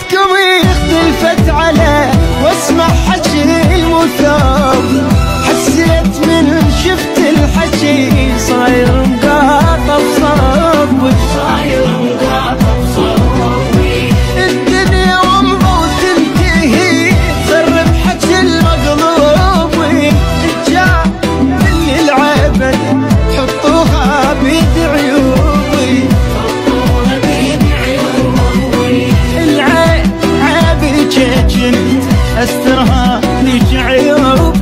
حياتكم اختلفت على واسمع حكي المثاب. حسيت من شفت الحكي صاير مقاطع بصوبي، صاير مقاطع بصوبي. الدنيا ومضى وتنتهي تخرب حكي المقلوبي. الجاه اللي العبد حطوها بيد عيوبي، حطوها بيد عيوبي. العيب عيبي كنت استرها ليج عيوبكم.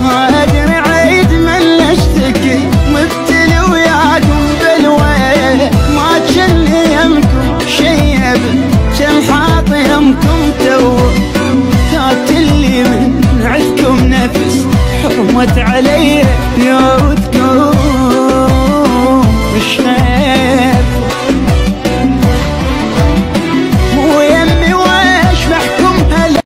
ما ادري عيد من اشتكي مبتلي وياكم بلوى. ما جن يمكم شيب جن حاط يمكم تو. قاتلي من عندكم نفس حرمت علي بيوتكم.